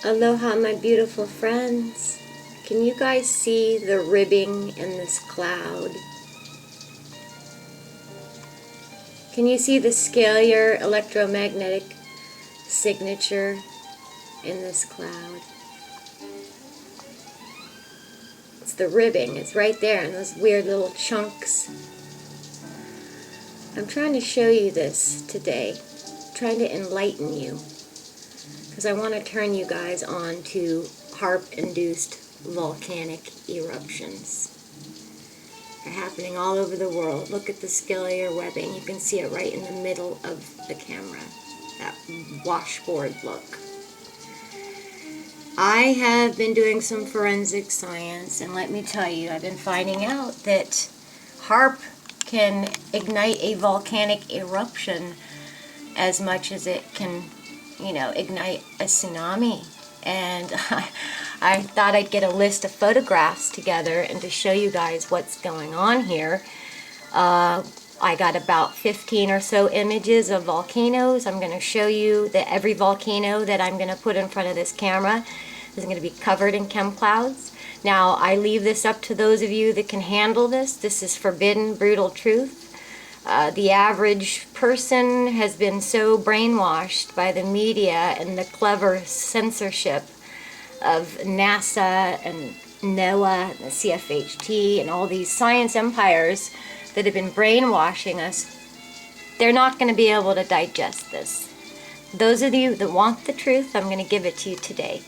Aloha, my beautiful friends. Can you guys see the ribbing in this cloud? Can you see the scalar electromagnetic signature in this cloud? It's the ribbing. It's right there in those weird little chunks. I'm trying to show you this today. I'm trying to enlighten you. Because I want to turn you guys on to Haarp-induced volcanic eruptions. They're happening all over the world. Look at the scalar webbing. You can see it right in the middle of the camera. That washboard look. I have been doing some forensic science, and let me tell you, I've been finding out that Haarp can ignite a volcanic eruption as much as it can, ignite a tsunami. And I thought I'd get a list of photographs together and to show you guys what's going on here. I got about 15 or so images of volcanoes. I'm going to show you that every volcano that I'm going to put in front of this camera is going to be covered in chemclouds. Now, I leave this up to those of you that can handle this. This is forbidden, brutal truth. The average person has been so brainwashed by the media and the clever censorship of NASA and NOAA and the CFHT and all these science empires that have been brainwashing us. They're not going to be able to digest this. Those of you that want the truth, I'm going to give it to you today.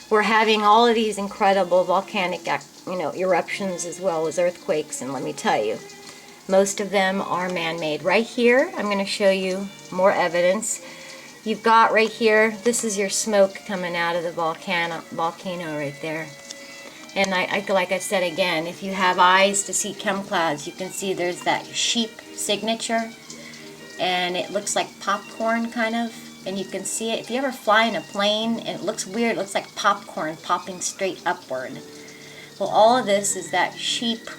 We're having all of these incredible volcanic eruptions as well as earthquakes, and let me tell you, most of them are man-made. Right here, I'm going to show you more evidence. You've got right here, this is your smoke coming out of the volcano right there. And like I said again, if you have eyes to see chemclouds, you can see there's that sheep signature, and it looks like popcorn kind of, and you can see it. If you ever fly in a plane, and it looks weird, it looks like popcorn popping straight upward. Well, all of this is that sheep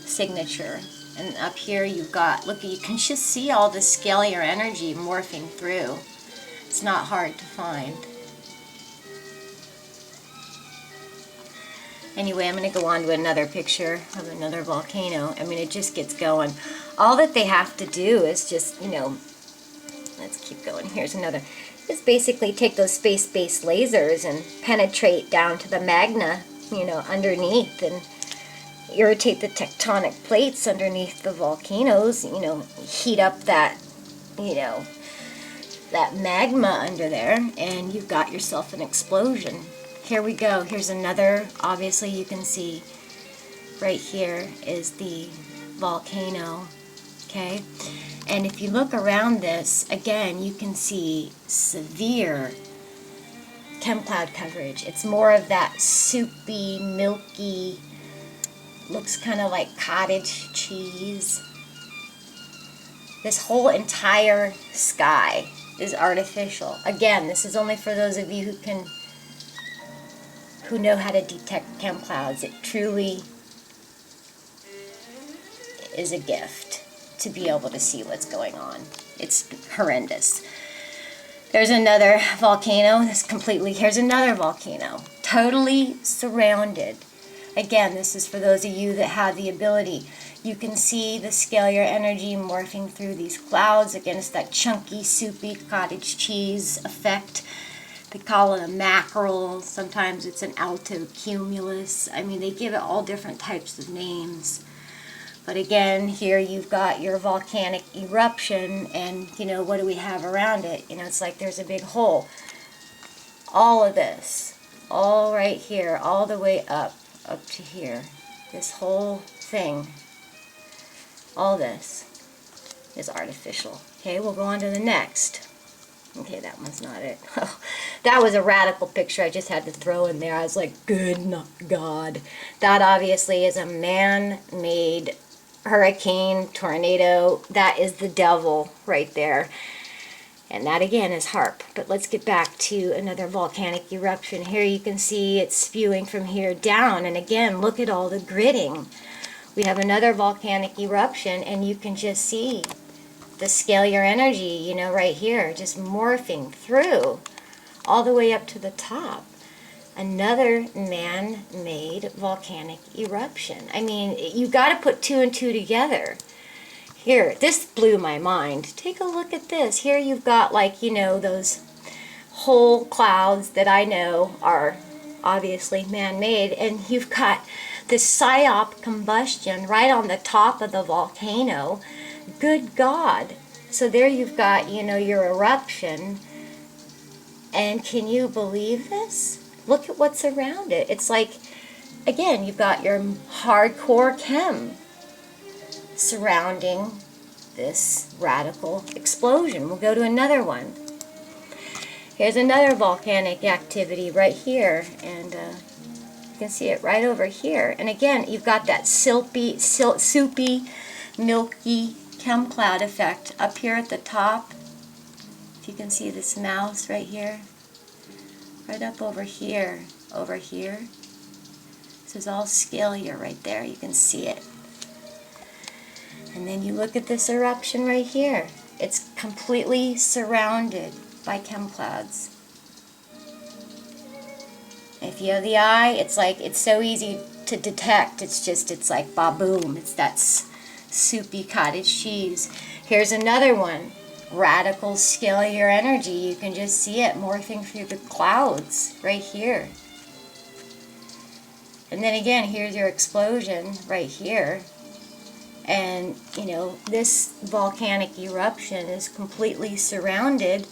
signature. And up here you've got, look, you can just see all the scalar energy morphing through. It's not hard to find. Anyway, I'm going to go on to another picture of another volcano. I mean, it just gets going. All that they have to do is just, let's keep going. Here's another. Just basically take those space-based lasers and penetrate down to the magma, underneath, and irritate the tectonic plates underneath the volcanoes, heat up that, that magma under there, and you've got yourself an explosion. Here we go. Here's another. Obviously, you can see right here is the volcano, okay? And if you look around this, again, you can see severe chemcloud coverage. It's more of that soupy, milky, looks kind of like cottage cheese. This whole entire sky is artificial. Again, this is only for those of you who know how to detect chemclouds. It truly is a gift to be able to see what's going on. It's horrendous. There's another volcano. Here's another volcano. Totally surrounded. Again, this is for those of you that have the ability. You can see the scalar energy morphing through these clouds. Again, it's that chunky, soupy cottage cheese effect. They call it a mackerel. Sometimes it's an alto cumulus. I mean, they give it all different types of names. But again, here you've got your volcanic eruption, and what do we have around it? It's like there's a big hole. All of this, all right here, all the way up to here. This whole thing, all this is artificial. Okay, we'll go on to the next. Okay, that one's not it. That was a radical picture I just had to throw in there. I was like, good God. That obviously is a man-made hurricane, tornado. That is the devil right there. And that again is Haarp. But let's get back to another volcanic eruption. Here you can see it's spewing from here down. And again, look at all the gritting. We have another volcanic eruption, and you can just see the scalar energy, right here, just morphing through all the way up to the top. another man-made volcanic eruption. I mean, you got to put two and two together. Here, this blew my mind. Take a look at this. Here you've got, like, you know, those whole clouds that I know are obviously man-made, and you've got this Siamese combustion right on the top of the volcano. Good God. So there you've got, you know, your eruption. And can you believe this? Look at what's around it. It's like, again, you've got your hardcore chem surrounding this radical explosion. We'll go to another one. Here's another volcanic activity right here, and you can see it right over here. And again, you've got that soupy, milky chemcloud effect up here at the top. If you can see this mouse right here, right up over here, This is all scalar right there. You can see it. And then you look at this eruption right here. It's completely surrounded by chemclouds. If you have the eye, it's like, it's so easy to detect. It's like ba-boom. It's that soupy cottage cheese. Here's another one. Radical scalar energy. You can just see it morphing through the clouds right here. And then again, here's your explosion right here. And, you know, this volcanic eruption is completely surrounded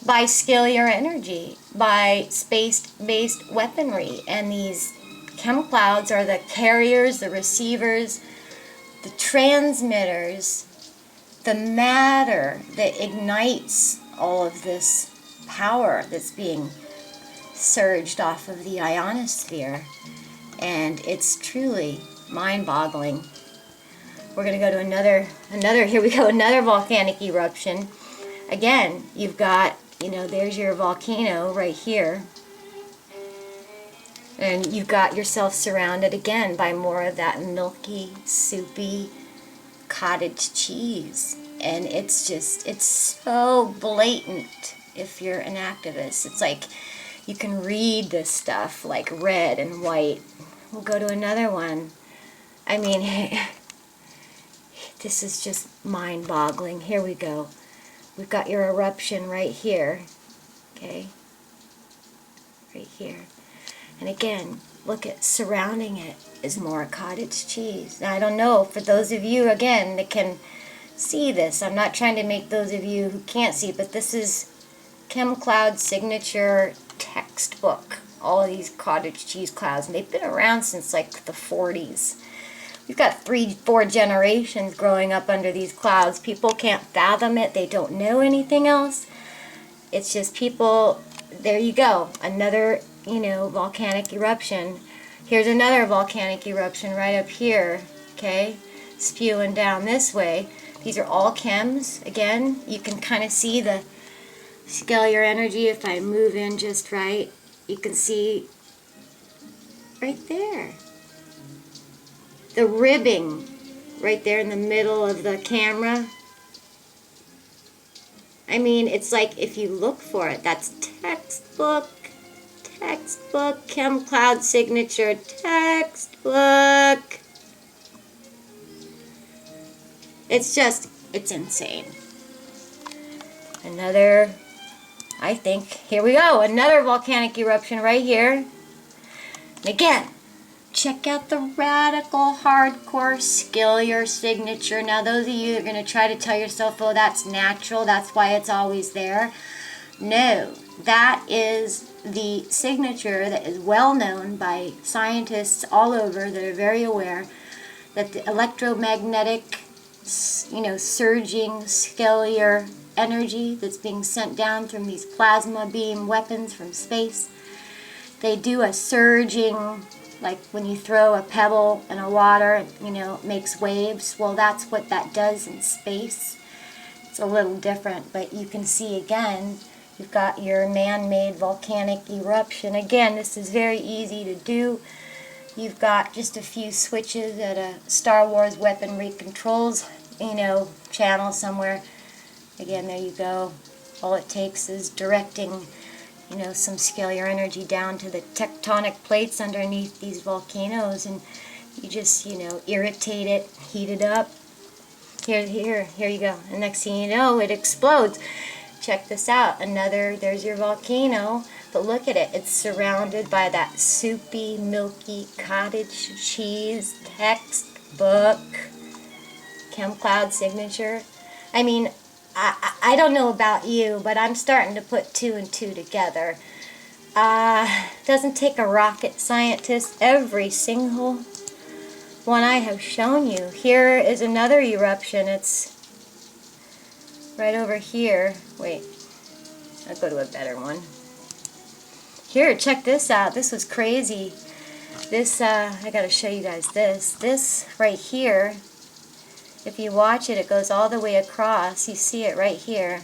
by scalar energy, by space-based weaponry. And these chemclouds are the carriers, the receivers, the transmitters, the matter that ignites all of this power that's being surged off of the ionosphere. And it's truly mind-boggling. We're going to go to another, here we go, another volcanic eruption. Again, you've got, you know, there's your volcano right here. And you've got yourself surrounded again by more of that milky, soupy cottage cheese. And it's just, it's so blatant if you're an activist. It's like you can read this stuff like red and white. We'll go to another one. I mean, this is just mind-boggling. Here we go. We've got your eruption right here. Okay? Right here. And again, look at surrounding it is more cottage cheese. Now, I don't know, for those of you, again, that can see this, I'm not trying to make those of you who can't see, but this is chemcloud signature textbook. All of these cottage cheese clouds, and they've been around since like the 40s. We've got 3-4 generations growing up under these clouds. People can't fathom it. They don't know anything else. It's just people, there you go. Another, you know, volcanic eruption. Here's another volcanic eruption right up here, okay? Spewing down this way. These are all chems. Again, you can kind of see the scalar energy if I move in just right. You can see right there. The ribbing right there in the middle of the camera. I mean, it's like if you look for it, that's textbook, chemcloud signature, textbook. It's just, it's insane. Another, I think, here we go, another volcanic eruption right here. And again, check out the radical, hardcore scalar signature. Now, those of you that are going to try to tell yourself, oh, that's natural, that's why it's always there. No, that is the signature that is well known by scientists all over that are very aware that the electromagnetic, you know, surging scalar energy that's being sent down from these plasma beam weapons from space, they do a surging, like when you throw a pebble in a water, you know, it makes waves. Well, that's what that does in space. It's a little different, but you can see again, you've got your man-made volcanic eruption. Again, this is very easy to do. You've got just a few switches at a Star Wars weaponry controls, you know, channel somewhere. Again, there you go. All it takes is directing you know, some scalar energy down to the tectonic plates underneath these volcanoes, and you just, you know, irritate it, heat it up. Here you go. And next thing you know, it explodes. Check this out. There's your volcano. But look at it. It's surrounded by that soupy, milky cottage cheese textbook chemcloud signature. I mean, I don't know about you, but I'm starting to put 2 and 2 together. Doesn't take a rocket scientist. Every single one I have shown you. Here is another eruption. It's right over here. Wait, I'll go to a better one. Here, check this out. This was crazy. This, I gotta show you guys this. This right here, if you watch it, it goes all the way across. You see it right here.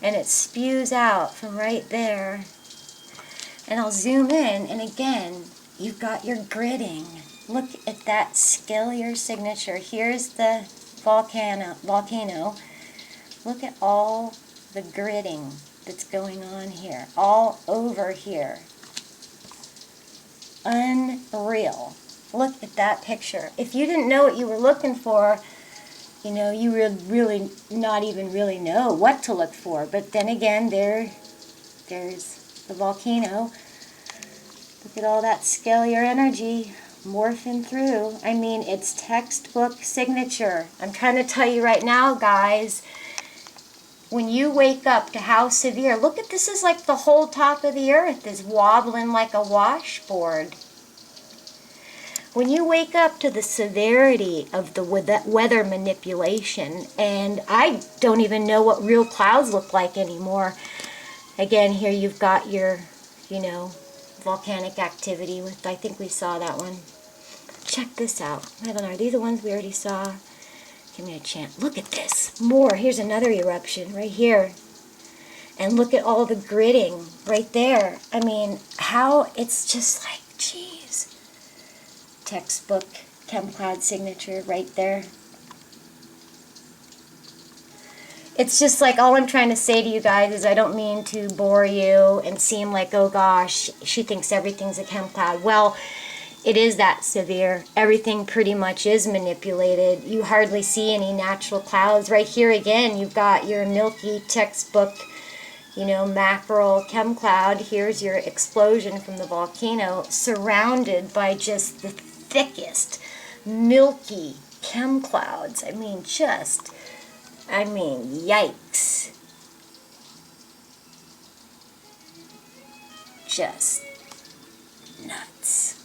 And it spews out from right there. And I'll zoom in, and again, you've got your gridding. Look at that scalar signature. Here's the volcano. Look at all the gridding that's going on here. All over here. Unreal. Look at that picture. If you didn't know what you were looking for, you know, you would really not even really know what to look for. But then again, there's the volcano. Look at all that scalar energy morphing through. I mean, it's textbook signature. I'm trying to tell you right now, guys, when you wake up to how severe, look at this, is like the whole top of the earth is wobbling like a washboard. When you wake up to the severity of the weather manipulation, and I don't even know what real clouds look like anymore. Again, here you've got your, you know, volcanic activity with, I think we saw that one. Check this out. I don't know, are these the ones we already saw? Give me a chance. Look at this. More. Here's another eruption right here. And look at all the gridding right there. I mean, how it's just like, geez. Textbook chemcloud signature right there. It's just like, all I'm trying to say to you guys is I don't mean to bore you and seem like, oh gosh, she thinks everything's a chemcloud. Well, it is that severe. Everything pretty much is manipulated. You hardly see any natural clouds. Right here again, you've got your milky textbook, you know, mackerel chemcloud. Here's your explosion from the volcano, surrounded by just the thickest milky chemclouds. I mean, yikes. Just nuts.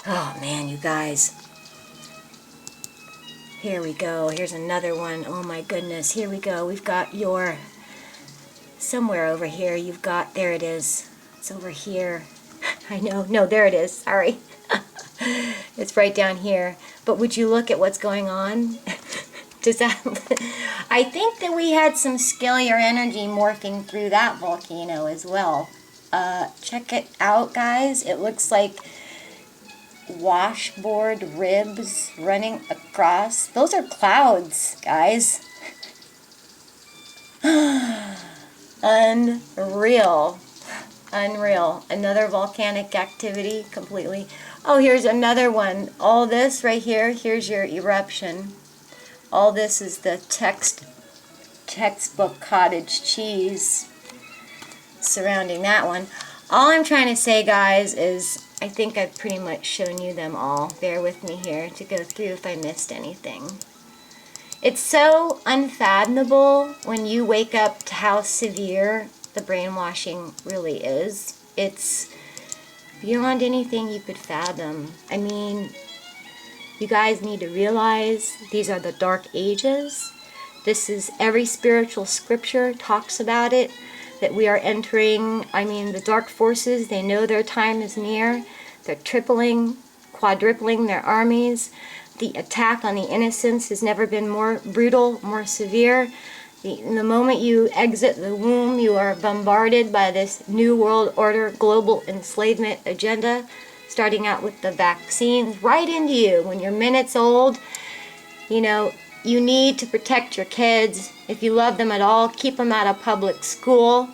Oh man, you guys. Here we go. Here's another one. Oh my goodness. Here we go. We've got your, somewhere over here, you've got, there it is. It's over here. I know. No, there it is. Sorry. It's right down here. But would you look at what's going on? Does that... I think that we had some scalar energy morphing through that volcano as well. Check it out, guys. It looks like washboard ribs running across. Those are clouds, guys. Unreal. Unreal. Another volcanic activity completely. Oh, here's another one. All this right here, here's your eruption. All this is the textbook cottage cheese surrounding that one. All I'm trying to say, guys, is I think I've pretty much shown you them all. Bear with me here to go through if I missed anything. It's so unfathomable when you wake up to how severe the brainwashing really is. It's beyond anything you could fathom. I mean, you guys need to realize these are the dark ages. This is, every spiritual scripture talks about it, that we are entering, I mean, the dark forces, they know their time is near. They're tripling, quadrupling their armies. The attack on the innocents has never been more brutal, more severe. The moment you exit the womb, you are bombarded by this New World Order global enslavement agenda, starting out with the vaccines right into you. When you're minutes old, you know, you need to protect your kids. If you love them at all, keep them out of public school.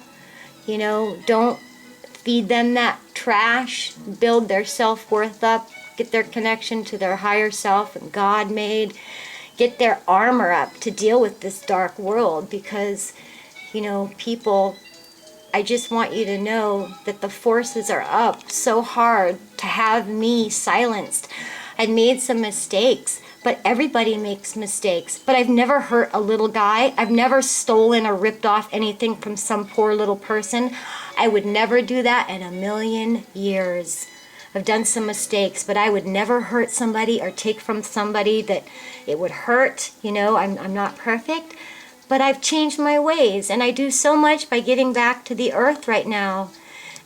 You know, don't feed them that trash. Build their self-worth up. Get their connection to their higher self and God made. Get their armor up to deal with this dark world, because, you know, people, I just want you to know that the forces are up so hard to have me silenced. I made some mistakes, but everybody makes mistakes. But I've never hurt a little guy. I've never stolen or ripped off anything from some poor little person. I would never do that in a million years. I've done some mistakes, but I would never hurt somebody or take from somebody that it would hurt. You know, I'm not perfect, but I've changed my ways, and I do so much by getting back to the earth right now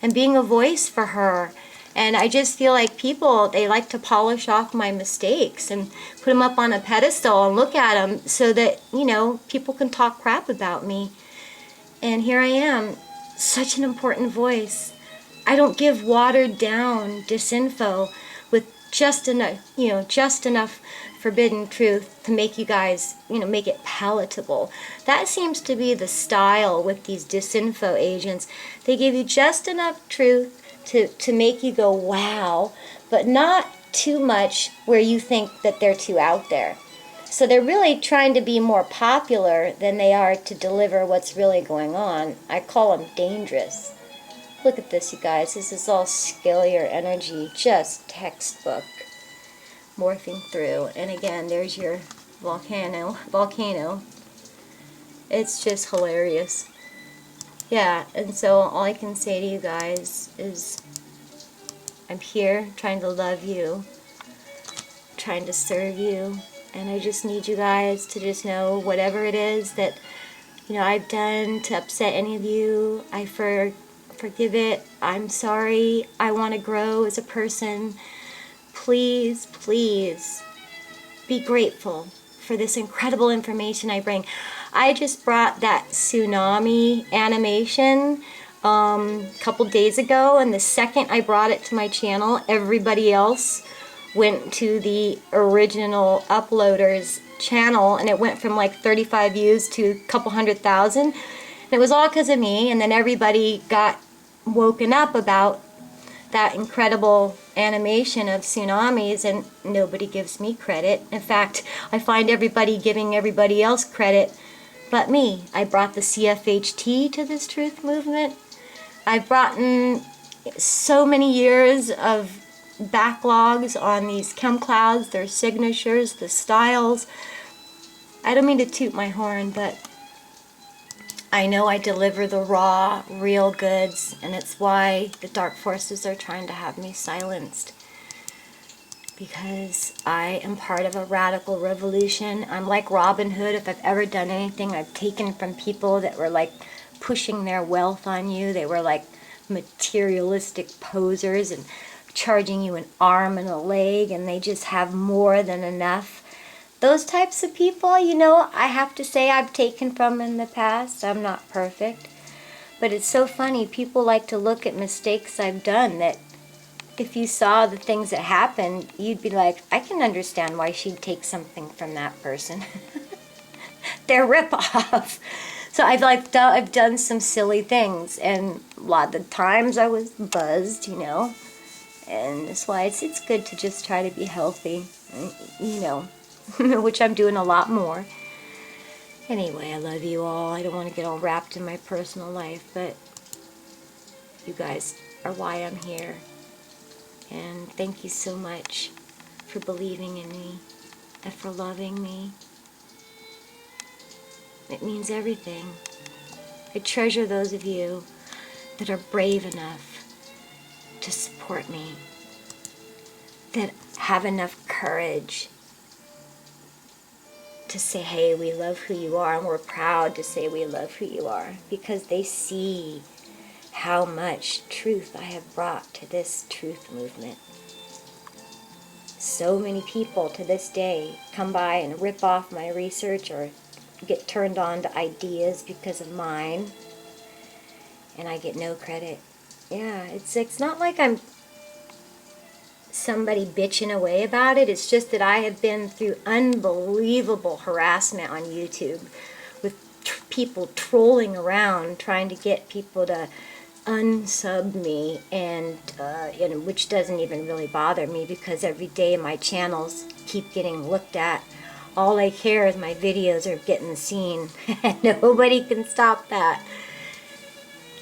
and being a voice for her. And I just feel like people, they like to polish off my mistakes and put them up on a pedestal and look at them so that, you know, people can talk crap about me. And here I am, such an important voice. I don't give watered down disinfo with just enough, you know, just enough forbidden truth to make you guys, you know, make it palatable. That seems to be the style with these disinfo agents. They give you just enough truth to make you go, wow, but not too much where you think that they're too out there. So they're really trying to be more popular than they are to deliver what's really going on. I call them dangerous. Look at this, you guys. This is all scalar energy, just textbook. Morphing through. And again, there's your volcano. It's just hilarious. Yeah, and so all I can say to you guys is I'm here trying to love you, trying to serve you, and I just need you guys to just know whatever it is that, you know, I've done to upset any of you, I forgive it. I'm sorry. I want to grow as a person. Please, please be grateful for this incredible information I bring. I just brought that tsunami animation a couple days ago, and the second I brought it to my channel, everybody else went to the original uploader's channel, and it went from like 35 views to a couple 100,000. And it was all because of me, and then everybody got woken up about that incredible animation of tsunamis, and nobody gives me credit. In fact, I find everybody giving everybody else credit but me. I brought the CFHT to this truth movement. I've brought in so many years of backlogs on these chemclouds, their signatures, the styles. I don't mean to toot my horn, but I know I deliver the raw, real goods, and it's why the dark forces are trying to have me silenced. Because I am part of a radical revolution. I'm like Robin Hood. If I've ever done anything, I've taken from people that were like pushing their wealth on you. They were like materialistic posers and charging you an arm and a leg, and they just have more than enough. Those types of people, you know, I have to say I've taken from in the past. I'm not perfect. But it's so funny. People like to look at mistakes I've done that if you saw the things that happened, you'd be like, I can understand why she'd take something from that person. They're rip-off. So I've done some silly things, and a lot of the times I was buzzed, you know. And that's why it's good to just try to be healthy, you know, which I'm doing a lot more. Anyway, I love you all. I don't want to get all wrapped in my personal life, but you guys are why I'm here. And thank you so much for believing in me and for loving me. It means everything. I treasure those of you that are brave enough to support me, that have enough courage to say, hey, we love who you are, and we're proud to say we love who you are, because they see how much truth I have brought to this truth movement. So many people to this day come by and rip off my research or get turned on to ideas because of mine, and I get no credit. Yeah, it's not like I'm somebody bitching away about it. It's just that I have been through unbelievable harassment on YouTube with people trolling around trying to get people to unsub me, and which doesn't even really bother me because every day my channels keep getting looked at. All I care is my videos are getting seen, and nobody can stop that.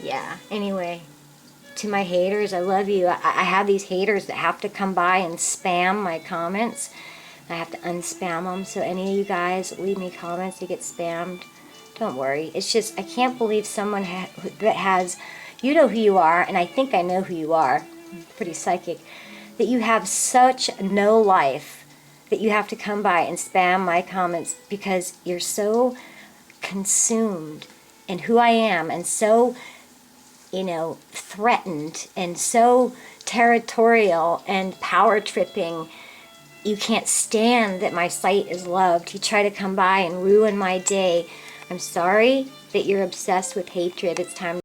Yeah, anyway, to my haters, I love you. I have these haters that have to come by and spam my comments. I have to unspam them, so any of you guys leave me comments to get spammed, don't worry. It's just, I can't believe someone that has, you know who you are, and I think I know who you are, I'm pretty psychic, that you have such no life that you have to come by and spam my comments because you're so consumed in who I am and so, threatened and so territorial and power tripping. You can't stand that my site is loved. You try to come by and ruin my day. I'm sorry that you're obsessed with hatred. It's time